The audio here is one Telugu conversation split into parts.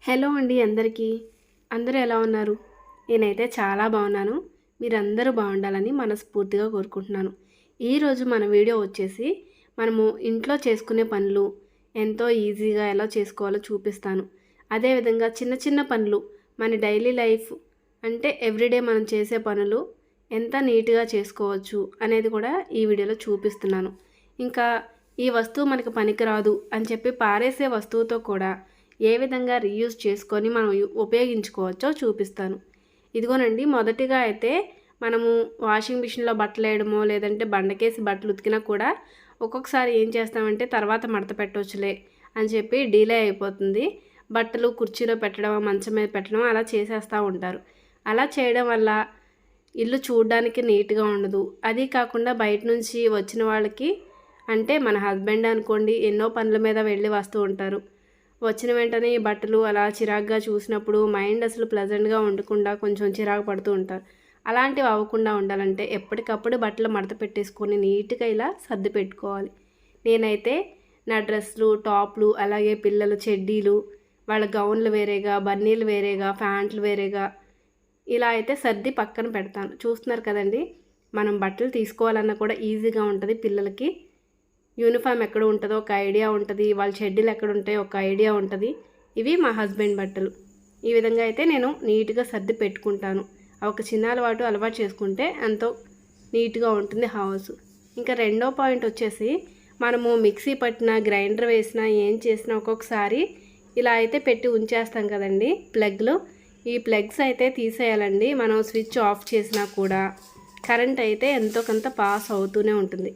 హలో అండి అందరికీ. అందరూ ఎలా ఉన్నారు? నేనైతే చాలా బాగున్నాను. మీరందరూ బాగుండాలని మనస్ఫూర్తిగా కోరుకుంటున్నాను. ఈరోజు మన వీడియో వచ్చేసి మనము ఇంట్లో చేసుకునే పనులు ఎంతో ఈజీగా ఎలా చేసుకోవాలో చూపిస్తాను. అదేవిధంగా చిన్న చిన్న పనులు మన డైలీ లైఫ్ అంటే ఎవ్రీడే మనం చేసే పనులు ఎంత నీట్గా చేసుకోవచ్చు అనేది కూడా ఈ వీడియోలో చూపిస్తున్నాను. ఇంకా ఈ వస్తువు మనకు పనికిరాదు అని చెప్పి పారేసే వస్తువుతో కూడా ఏ విధంగా రీయూజ్ చేసుకొని మనం ఉపయోగించుకోవచ్చో చూపిస్తాను. ఇదిగోనండి, మొదటిగా అయితే మనము వాషింగ్ మిషన్లో బట్టలు వేయడమో లేదంటే బండకేసి బట్టలు ఉతికినా కూడా ఒక్కొక్కసారి ఏం చేస్తామంటే తర్వాత మడత పెట్టవచ్చులే అని చెప్పి డీలే అయిపోతుంది. బట్టలు కుర్చీలో పెట్టడం, మంచం మీద పెట్టడం అలా చేసేస్తూ ఉంటారు. అలా చేయడం వల్ల ఇల్లు చూడడానికి నీట్గా ఉండదు. అది కాకుండా బయట నుంచి వచ్చిన వాళ్ళకి అంటే మన హస్బెండ్ అనుకోండి, ఎన్నో పనుల మీద వెళ్ళి వస్తూ ఉంటారు. వచ్చిన వెంటనే ఈ బట్టలు అలా చిరాగ్గా చూసినప్పుడు మైండ్ అసలు ప్లెజెంట్గా ఉండకుండా కొంచెం చిరాకు పడుతూ ఉంటారు. అలాంటివి అవ్వకుండా ఉండాలంటే ఎప్పటికప్పుడు బట్టలు మడత పెట్టేసుకొని నీట్గా ఇలా సర్ది పెట్టుకోవాలి. నేనైతే నా డ్రెస్లు, టాప్లు, అలాగే పిల్లలు చెడ్డీలు, వాళ్ళ గౌన్లు వేరేగా, బన్నీలు వేరేగా, ప్యాంట్లు వేరేగా ఇలా అయితే సర్ది పక్కన పెడతాను. చూస్తున్నారు కదండి, మనం బట్టలు తీసుకోవాలన్నా కూడా ఈజీగా ఉంటుంది. పిల్లలకి యూనిఫామ్ ఎక్కడ ఉంటుందో ఒక ఐడియా ఉంటుంది, వాళ్ళ షెడ్యూల్ ఎక్కడ ఉంటాయో ఒక ఐడియా ఉంటుంది. ఇవి మా హస్బెండ్ బట్టలు. ఈ విధంగా అయితే నేను నీట్గా సర్ది పెట్టుకుంటాను. ఒక చిన్న అలవాటు చేసుకుంటే ఎంతో నీట్గా ఉంటుంది హౌస్. ఇంకా రెండో పాయింట్ వచ్చేసి మనము మిక్సీ పట్టినా, గ్రైండర్ వేసినా, ఏం చేసినా ఒక్కొక్కసారి ఇలా అయితే పెట్టి ఉంచేస్తాం కదండి ప్లగ్లు. ఈ ప్లగ్స్ అయితే తీసేయాలండి. మనం స్విచ్ ఆఫ్ చేసినా కూడా కరెంట్ అయితే ఎంతో కొంత పాస్ అవుతూనే ఉంటుంది.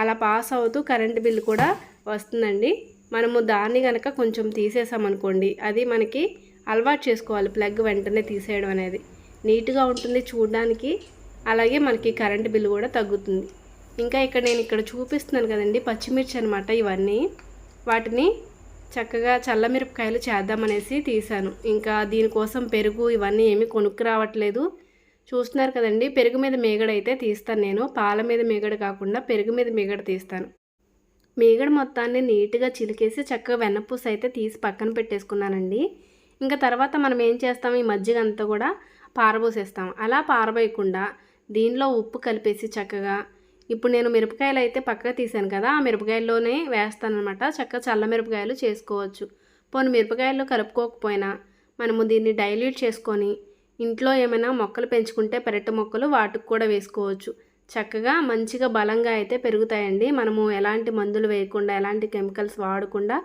అలా పాస్ అవుతూ కరెంట్ బిల్ కూడా వస్తుందండి. మనము దాన్ని కనుక కొంచెం తీసేసామనుకోండి, అది మనకి అలవాటు చేసుకోవాలి. ప్లగ్ వెంటనే తీసేయడం అనేది నీట్గా ఉంటుంది చూడడానికి, అలాగే మనకి కరెంట్ బిల్ కూడా తగ్గుతుంది. ఇంకా నేను ఇక్కడ చూపిస్తున్నాను కదండి, పచ్చిమిర్చి అనమాట ఇవన్నీ. వాటిని చక్కగా చల్లమిరపకాయలు చేద్దామనేసి తీసాను. ఇంకా దీనికోసం పెరుగు ఇవన్నీ ఏమీ కొనుక్కు రావట్లేదు. చూస్తున్నారు కదండి, పెరుగు మీద మీగడ అయితే తీస్తాను నేను. పాల మీద మీగడ కాకుండా పెరుగు మీద మీగడ తీస్తాను. మీగడ మొత్తాన్ని నీట్గా చిలికేసి చక్కగా వెన్నపూస అయితే తీసి పక్కన పెట్టేసుకున్నానండి. ఇంకా తర్వాత మనం ఏం చేస్తాం, ఈ మజ్జిగ అంతా కూడా పారబోసేస్తాం. అలా పారబోయకుండా దీనిలో ఉప్పు కలిపేసి చక్కగా, ఇప్పుడు నేను మిరపకాయలు అయితే పక్కగా తీసాను కదా, ఆ మిరపకాయల్లోనే వేస్తాను అనమాట. చక్కగా చల్ల మిరపకాయలు చేసుకోవచ్చు. పోనీ మిరపకాయలు కలుపుకోకపోయినా మనము దీన్ని డైల్యూట్ చేసుకొని ఇంట్లో ఏమైనా మొక్కలు పెంచుకుంటే పెరటి మొక్కలు వాటికి కూడా వేసుకోవచ్చు. చక్కగా మంచిగా బలంగా అయితే పెరుగుతాయండి. మనము ఎలాంటి మందులు వేయకుండా, ఎలాంటి కెమికల్స్ వాడకుండా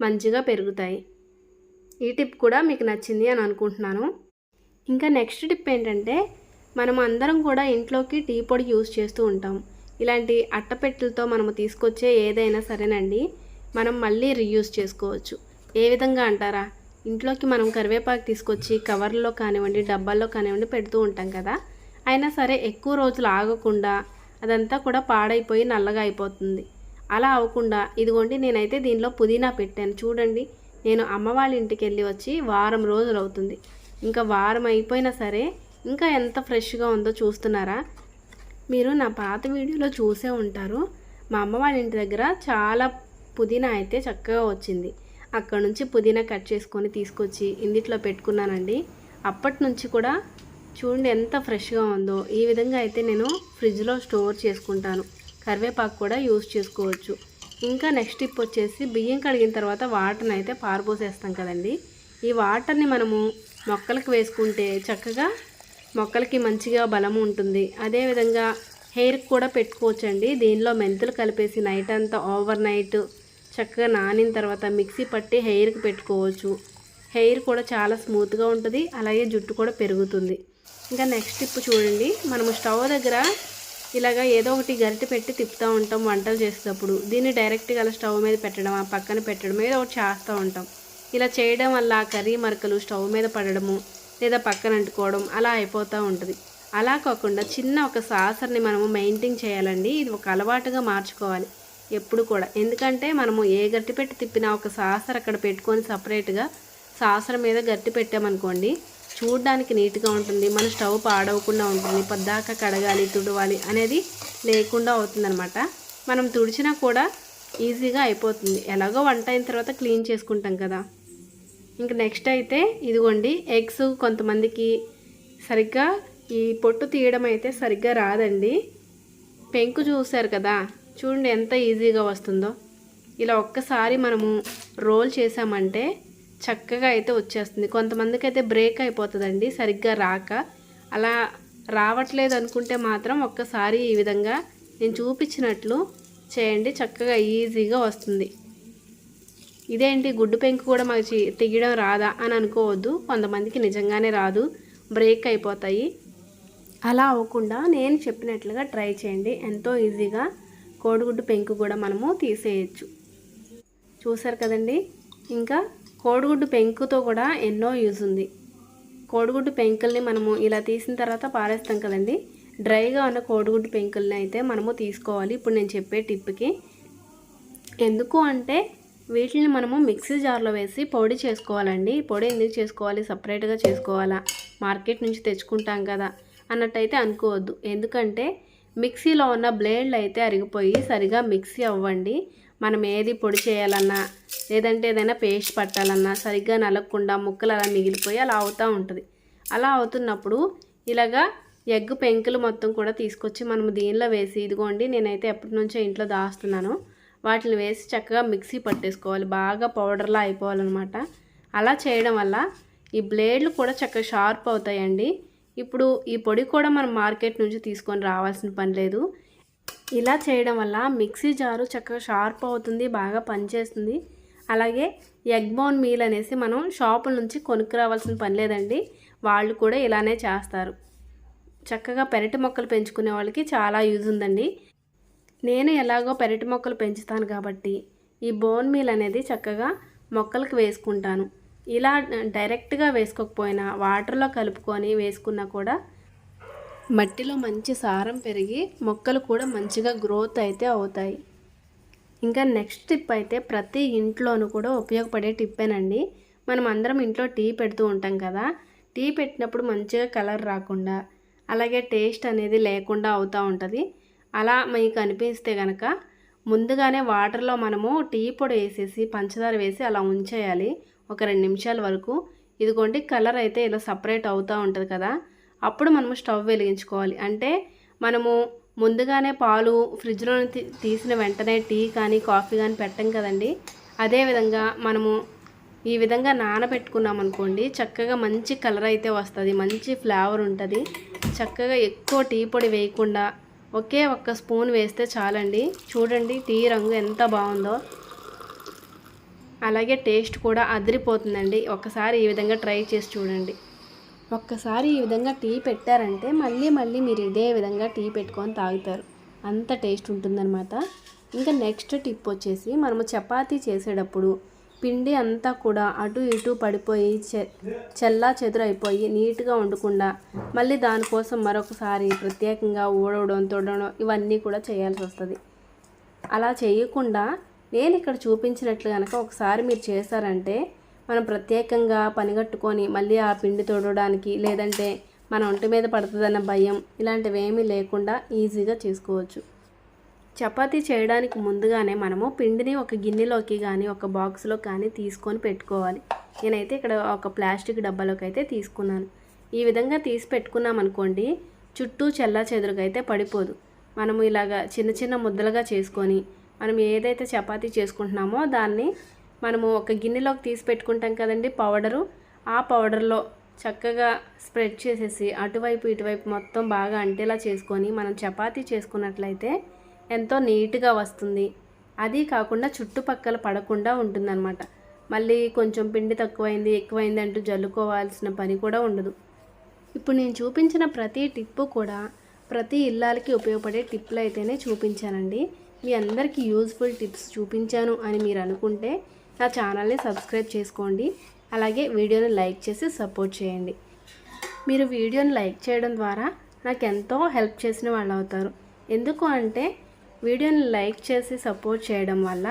మంచిగా పెరుగుతాయి. ఈ టిప్ కూడా మీకు నచ్చింది అని అనుకుంటున్నాను. ఇంకా నెక్స్ట్ టిప్ ఏంటంటే, మనం అందరం కూడా ఇంట్లోకి టీ పొడి యూజ్ చేస్తూ ఉంటాం. ఇలాంటి అట్టపెట్టెలతో మనము తీసుకొచ్చే ఏదైనా సరేనండి, మనం మళ్ళీ రీయూజ్ చేసుకోవచ్చు. ఏ విధంగా అంటారా, ఇంట్లోకి మనం కరివేపాకు తీసుకొచ్చి కవర్లో కానివ్వండి, డబ్బాల్లో కానివ్వండి పెడుతూ ఉంటాం కదా, అయినా సరే ఎక్కువ రోజులు ఆగకుండా అదంతా కూడా పాడైపోయి నల్లగా అయిపోతుంది. అలా అవ్వకుండా ఇదిగోండి, నేనైతే దీనిలో పుదీనా పెట్టాను. చూడండి, నేను అమ్మ వాళ్ళ ఇంటికి వెళ్ళి వచ్చి వారం రోజులు అవుతుంది. ఇంకా వారం అయిపోయినా సరే ఇంకా ఎంత ఫ్రెష్గా ఉందో చూస్తున్నారా. మీరు నా పాత వీడియోలో చూసే ఉంటారు. మా అమ్మ వాళ్ళ ఇంటి దగ్గర చాలా పుదీనా అయితే చక్కగా వచ్చింది. అక్కడ నుంచి పుదీనా కట్ చేసుకొని తీసుకొచ్చి ఇందిట్లో పెట్టుకున్నానండి. అప్పటి నుంచి కూడా చూడండి ఎంత ఫ్రెష్గా ఉందో. ఈ విధంగా అయితే నేను ఫ్రిడ్జ్లో స్టోర్ చేసుకుంటాను. కరివేపాకు కూడా యూజ్ చేసుకోవచ్చు. ఇంకా నెక్స్ట్ టిప్ వచ్చేసి, బియ్యం కడిగిన తర్వాత వాటర్ని అయితే పారబోసేస్తాం కదండి. ఈ వాటర్ని మనము మొక్కలకు వేసుకుంటే చక్కగా మొక్కలకి మంచిగా బలం ఉంటుంది. అదేవిధంగా హెయిర్కి కూడా పెట్టుకోవచ్చండి. దీనిలో మెంతులు కలిపేసి నైట్ అంతా ఓవర్ నైట్ చక్కగా నానిన తర్వాత మిక్సీ పట్టి హెయిర్కి పెట్టుకోవచ్చు. హెయిర్ కూడా చాలా స్మూత్గా ఉంటుంది, అలాగే జుట్టు కూడా పెరుగుతుంది. ఇంకా నెక్స్ట్ టిప్ చూడండి, మనము స్టవ్ దగ్గర ఇలాగా ఏదో ఒకటి గరిటె పెట్టి తిప్పుతూ ఉంటాం వంటలు చేసేటప్పుడు. దీన్ని డైరెక్ట్గా అలా స్టవ్ మీద పెట్టడం, ఆ పక్కన పెట్టడం ఏదో ఒకటి చేస్తూ ఉంటాం. ఇలా చేయడం వల్ల కర్రీ మరకలు స్టవ్ మీద పడడము లేదా పక్కన అంటుకోవడం అలా అయిపోతూ ఉంటుంది. అలా కాకుండా చిన్న ఒక సాసర్ని మనము మెయింటైన్ చేయాలండి. ఇది ఒక అలవాటుగా మార్చుకోవాలి ఎప్పుడు కూడా. ఎందుకంటే మనము ఏ గట్టి పెట్టి తిప్పినా ఒక సాసర్ అక్కడ పెట్టుకొని సపరేట్గా సాసర మీద గట్టి పెట్టామనుకోండి, చూడడానికి నీట్గా ఉంటుంది. మన స్టవ్ పాడవకుండా ఉంటుంది. పద్దాక కడగాలి, తుడవాలి అనేది లేకుండా అవుతుందన్నమాట. మనం తుడిచినా కూడా ఈజీగా అయిపోతుంది. ఎలాగో వంట అయిన తర్వాత క్లీన్ చేసుకుంటాం కదా. ఇంక నెక్స్ట్ అయితే ఇదిగోండి ఎగ్స్ కొంతమందికి సరిగ్గా ఈ పొట్టు తీయడం అయితే సరిగ్గా రాదండి. పెంకు చూసారు కదా, చూడండి ఎంత ఈజీగా వస్తుందో. ఇలా ఒక్కసారి మనము రోల్ చేసామంటే చక్కగా అయితే వచ్చేస్తుంది. కొంతమందికి అయితే బ్రేక్ అయిపోతుందండి సరిగ్గా రాక. అలా రావట్లేదు అనుకుంటే మాత్రం ఒక్కసారి ఈ విధంగా నేను చూపించినట్లు చేయండి, చక్కగా ఈజీగా వస్తుంది. ఇదేంటి గుడ్డు పెంకు కూడా మాకు తీయడం రాదా అని అనుకోవద్దు. కొంతమందికి నిజంగానే రాదు, బ్రేక్ అయిపోతాయి. అలా అవ్వకుండా నేను చెప్పినట్లుగా ట్రై చేయండి. ఎంతో ఈజీగా కోడిగుడ్డు పెంకు కూడా మనము తీసేయచ్చు. చూసారు కదండి. ఇంకా కోడిగుడ్డు పెంకుతో కూడా ఎన్నో యూజ్ ఉంది. కోడిగుడ్డు పెంకుల్ని మనము ఇలా తీసిన తర్వాత పారేస్తాం కదండి. డ్రైగా ఉన్న కోడిగుడ్డు పెంకుల్ని అయితే మనము తీసుకోవాలి ఇప్పుడు నేను చెప్పే టిప్కి. ఎందుకు అంటే వీటిని మనము మిక్సీ జార్లో వేసి పొడి చేసుకోవాలండి. పొడి ఎందుకు చేసుకోవాలి, సపరేట్గా చేసుకోవాలా, మార్కెట్ నుంచి తెచ్చుకుంటాం కదా అన్నట్టయితే అనుకోవద్దు. ఎందుకంటే మిక్సీలో ఉన్న బ్లేడ్లు అయితే అరిగిపోయి సరిగా మిక్సీ అవ్వండి. మనం ఏది పొడి చేయాలన్నా లేదంటే ఏదైనా పేస్ట్ పట్టాలన్నా సరిగ్గా నలగకుండా ముక్కలు అలా మిగిలిపోయి అలా అవుతూ ఉంటుంది. అలా అవుతున్నప్పుడు ఇలాగా ఎగ్ పెంకులు మొత్తం కూడా తీసుకొచ్చి మనము దీనిలో వేసి, ఇదిగోండి నేనైతే ఎప్పటి నుంచో ఇంట్లో దాస్తున్నాను, వాటిని వేసి చక్కగా మిక్సీ పట్టేసుకోవాలి. బాగా పౌడర్లా అయిపోవాలన్నమాట. అలా చేయడం వల్ల ఈ బ్లేడ్లు కూడా చక్కగా షార్ప్ అవుతాయండి. ఇప్పుడు ఈ పొడి కూడా మనం మార్కెట్ నుంచి తీసుకొని రావాల్సిన పని లేదు. ఇలా చేయడం వల్ల మిక్సీ జారు చక్కగా షార్ప్ అవుతుంది, బాగా పనిచేస్తుంది. అలాగే ఎగ్ బోన్ మీల్ అనేసి మనం షాపుల నుంచి కొనుక్కు రావాల్సిన పని లేదండి. వాళ్ళు కూడా ఇలానే చేస్తారు. చక్కగా పెరటి మొక్కలు పెంచుకునే వాళ్ళకి చాలా యూజ్ ఉందండి. నేను ఎలాగో పెరటి మొక్కలు పెంచుతాను కాబట్టి ఈ బోన్ మీల్ అనేది చక్కగా మొక్కలకు వేసుకుంటాను. ఇలా డైరెక్ట్గా వేసుకోకపోయినా వాటర్లో కలుపుకొని వేసుకున్నా కూడా మట్టిలో మంచి సారం పెరిగి మొక్కలు కూడా మంచిగా గ్రోత్ అయితే అవుతాయి. ఇంకా నెక్స్ట్ టిప్ అయితే ప్రతి ఇంట్లోనూ కూడా ఉపయోగపడే టిప్పేనండి. మనం అందరం ఇంట్లో టీ పెడుతూ ఉంటాం కదా, టీ పెట్టినప్పుడు మంచిగా కలర్ రాకుండా అలాగే టేస్ట్ అనేది లేకుండా అవుతూ ఉంటుంది. అలా మీకు అనిపిస్తే కనుక ముందుగానే వాటర్లో మనము టీ పొడి వేసేసి పంచదార వేసి అలా ఉంచేయాలి ఒక 2 నిమిషాల వరకు. ఇదిగోండి కలర్ అయితే ఇలా సపరేట్ అవుతూ ఉంటుంది కదా, అప్పుడు మనము స్టవ్ వెలిగించుకోవాలి. అంటే మనము ముందుగానే పాలు ఫ్రిడ్జ్లో తీసిన వెంటనే టీ కానీ కాఫీ కానీ పెట్టం కదండి. అదేవిధంగా మనము ఈ విధంగా నానబెట్టుకున్నాం అనుకోండి, చక్కగా మంచి కలర్ అయితే వస్తుంది, మంచి ఫ్లేవర్ ఉంటుంది. చక్కగా ఎక్కువ టీ పొడి వేయకుండా ఒకే ఒక్క స్పూన్ వేస్తే చాలండి. చూడండి టీ రంగు ఎంత బాగుందో, అలాగే టేస్ట్ కూడా అదిరిపోతుందండి. ఒక్కసారి ఈ విధంగా ట్రై చేసి చూడండి. ఒక్కసారి ఈ విధంగా టీ పెట్టారంటే మళ్ళీ మళ్ళీ మీరు ఇదే విధంగా టీ పెట్టుకొని తాగుతారు, అంత టేస్ట్ ఉంటుందన్నమాట. ఇంకా నెక్స్ట్ టిప్ వచ్చేసి మనము చపాతీ చేసేటప్పుడు పిండి అంతా కూడా అటు ఇటు పడిపోయి చెల్లా చెదురు అయిపోయి నీట్గా ఉండకుండా మళ్ళీ దానికోసం మరొకసారి ప్రత్యేకంగా ఊడవడం తొడవడం ఇవన్నీ కూడా చేయాల్సి వస్తుంది. అలా చేయకుండా నేను ఇక్కడ చూపించినట్లు కనుక ఒకసారి మీరు చేశారంటే మనం ప్రత్యేకంగా పనిగట్టుకొని మళ్ళీ ఆ పిండి తొడవడానికి లేదంటే మన ఒంటి మీద పడుతుందన్న భయం ఇలాంటివి ఏమీ లేకుండా ఈజీగా చేసుకోవచ్చు. చపాతీ చేయడానికి ముందుగానే మనము పిండిని ఒక గిన్నెలోకి కానీ ఒక బాక్స్లో కానీ తీసుకొని పెట్టుకోవాలి. నేనైతే ఇక్కడ ఒక ప్లాస్టిక్ డబ్బాలోకి అయితే తీసుకున్నాను. ఈ విధంగా తీసి పెట్టుకున్నాం అనుకోండి, చుట్టూ చెల్లా చెదురుగా అయితే పడిపోదు. మనము ఇలాగా చిన్న చిన్న ముద్దలుగా చేసుకొని మనం ఏదైతే చపాతీ చేసుకుంటున్నామో దాన్ని మనము ఒక గిన్నెలోకి తీసి పెట్టుకుంటాం కదండి పౌడరు, ఆ పౌడర్లో చక్కగా స్ప్రెడ్ చేసేసి అటువైపు ఇటువైపు మొత్తం బాగా అంటేలా చేసుకొని మనం చపాతీ చేసుకున్నట్లయితే ఎంతో నీట్గా వస్తుంది. అది కాకుండా చుట్టుపక్కల పడకుండా ఉంటుందన్నమాట. మళ్ళీ కొంచెం పిండి తక్కువైంది ఎక్కువైంది అంటూ జల్లుకోవాల్సిన పని కూడా ఉండదు. ఇప్పుడు నేను చూపించిన ప్రతి టిప్పు కూడా ప్రతి ఇల్లాలకి ఉపయోగపడే టిప్లు అయితేనే చూపించానండి. మీ అందరికీ యూజ్ఫుల్ టిప్స్ చూపించాను అని మీరు అనుకుంటే నా ఛానల్ని సబ్స్క్రైబ్ చేసుకోండి. అలాగే వీడియోని లైక్ చేసి సపోర్ట్ చేయండి. మీరు వీడియోని లైక్ చేయడం ద్వారా నాకు ఎంతో హెల్ప్ చేసిన వాళ్ళు అవుతారు. ఎందుకు అంటే వీడియోని లైక్ చేసి సపోర్ట్ చేయడం వల్ల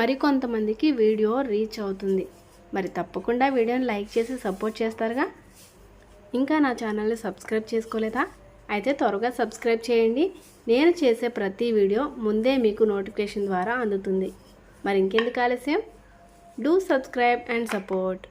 మరికొంతమందికి వీడియో రీచ్ అవుతుంది. మరి తప్పకుండా వీడియోని లైక్ చేసి సపోర్ట్ చేస్తారుగా. ఇంకా నా ఛానల్ని సబ్స్క్రైబ్ చేసుకోలేదా? అయితే త్వరగా సబ్స్క్రైబ్ చేయండి. నేను చేసే ప్రతి వీడియో ముందే మీకు నోటిఫికేషన్ ద్వారా అందుతుంది. మరి ఇంకెందుకు ఆలస్యం, డూ సబ్స్క్రైబ్ అండ్ సపోర్ట్.